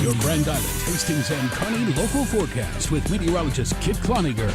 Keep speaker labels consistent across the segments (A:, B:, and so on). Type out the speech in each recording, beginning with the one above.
A: Your Grand Island, Hastings, and Kearney local forecast with meteorologist Kit Cloniger.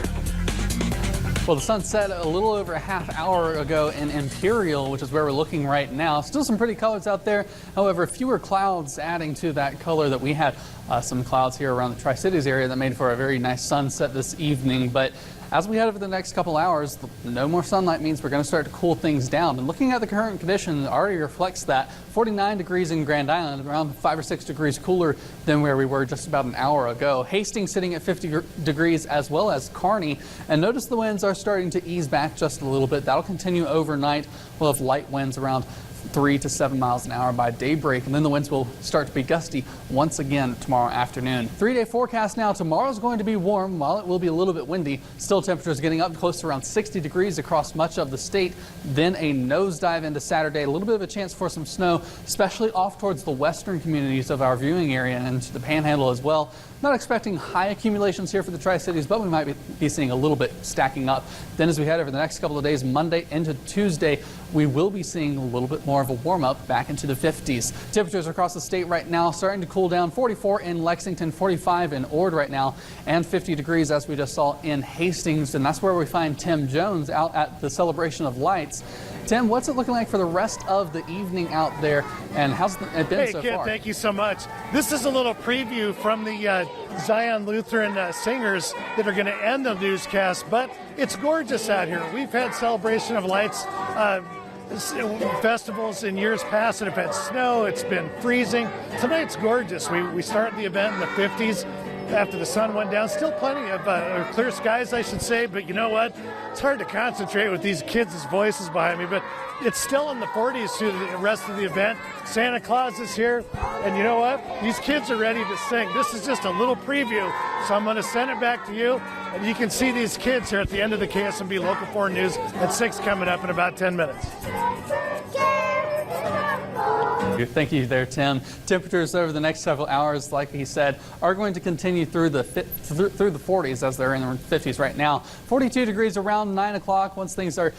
B: Well, the sun set a little over a half hour ago in Imperial, which is where we're looking right now. Still some pretty colors out there. However, fewer clouds adding to that color that we had. Some clouds here around the Tri-Cities area that made for a very nice sunset this evening. But as we head over the next couple hours, no more sunlight means we're going to start to cool things down. And looking at the current condition already reflects that. 49 degrees in Grand Island, around 5 or 6 degrees cooler than where we were just about an hour ago. Hastings sitting at 50 degrees as well as Kearney. And notice the winds are starting to ease back just a little bit. That'll continue overnight. We'll have light winds around 3 to 7 miles an hour by daybreak, and then the winds will start to be gusty once again tomorrow afternoon. 3-day forecast now. Tomorrow's going to be warm while it will be a little bit windy. Still temperatures getting up close to around 60 degrees across much of the state. Then a nosedive into Saturday. A little bit of a chance for some snow, especially off towards the western communities of our viewing area and into the Panhandle as well. Not expecting high accumulations here for the Tri-Cities, but we might be seeing a little bit stacking up. Then as we head over the next couple of days, Monday into Tuesday, we will be seeing a little bit more of a warm up back into the 50s. Temperatures across the state right now starting to cool down. 44 in Lexington, 45 in Ord right now, and 50 degrees as we just saw in Hastings. And that's where we find Tim Jones out at the Celebration of Lights. Tim, what's it looking like for the rest of the evening out there, and how's it been so
C: Kid,
B: far?
C: Thank you so much. This is a little preview from the Zion Lutheran singers that are going to end the newscast, but it's gorgeous out here. We've had Celebration of Lights festivals in years past that have had snow. It's been freezing. Tonight's gorgeous. We started the event in the 50s. After the sun went down, still plenty of clear skies, I should say, but you know what? It's hard to concentrate with these kids' voices behind me, but it's still in the 40s through the rest of the event. Santa Claus is here, and you know what? These kids are ready to sing. This is just a little preview, so I'm going to send it back to you, and you can see these kids here at the end of the KSMB Local 4 News at 6 coming up in about 10 minutes.
B: Thank you there, Tim. Temperatures over the next several hours, like he said, are going to continue through the 40s as they're in the 50s right now. 42 degrees around 9 o'clock once things are,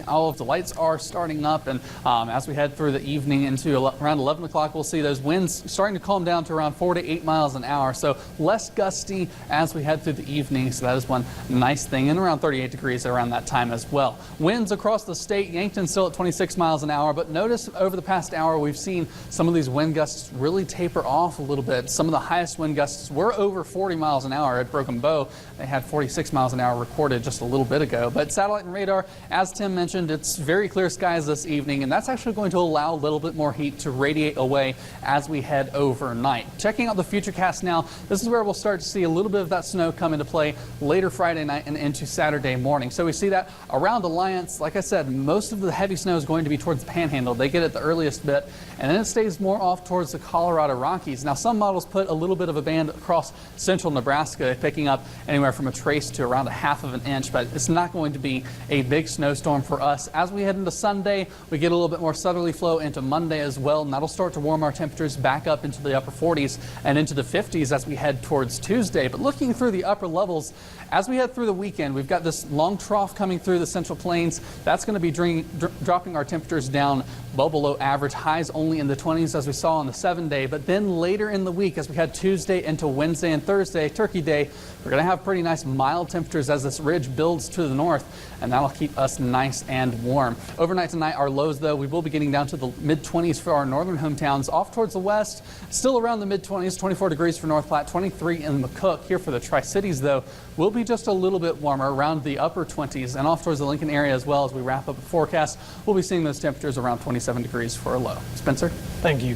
B: all of the lights are starting up. And as we head through the evening into around 11 o'clock, we'll see those winds starting to calm down to around 4 to 8 miles an hour. So less gusty as we head through the evening. So that is one nice thing. And around 38 degrees around that time as well. Winds across the state. Yankton still at 26 miles an hour. But notice over the past hour, we've seen some of these wind gusts really taper off a little bit. Some of the highest wind gusts were over 40 miles an hour at Broken Bow. They had 46 miles an hour recorded just a little bit ago. But satellite and radar, as Tim mentioned, it's very clear skies this evening, and that's actually going to allow a little bit more heat to radiate away as we head overnight. Checking out the futurecast now, this is where we'll start to see a little bit of that snow come into play later Friday night and into Saturday morning. So we see that around Alliance. Like I said, most of the heavy snow is going to be towards the Panhandle. They get it the earliest bit, and then it stays more off towards the Colorado Rockies. Now, some models put a little bit of a band across central Nebraska, picking up anywhere from a trace to around a half of an inch, but it's not going to be a big snowstorm for us. As we head into Sunday, we get a little bit more southerly flow into Monday as well, and that'll start to warm our temperatures back up into the upper 40s and into the 50s as we head towards Tuesday. But looking through the upper levels, as we head through the weekend, we've got this long trough coming through the Central Plains. That's going to be dropping our temperatures down well below average, highs only in the 20s as we saw on the 7-day. But then later in the week, as we head Tuesday into Wednesday and Thursday, Turkey Day, we're going to have pretty nice mild temperatures as this ridge builds to the north, and that'll keep us nice and warm. Overnight tonight, our lows, though, we will be getting down to the mid-20s for our northern hometowns. Off towards the west, still around the mid-20s, 24 degrees for North Platte, 23 in McCook. Here for the Tri-Cities, though, will be just a little bit warmer, around the upper 20s, and off towards the Lincoln area as well. As we wrap up the forecast, we'll be seeing those temperatures around 27 degrees for a low. Spencer?
D: Thank you.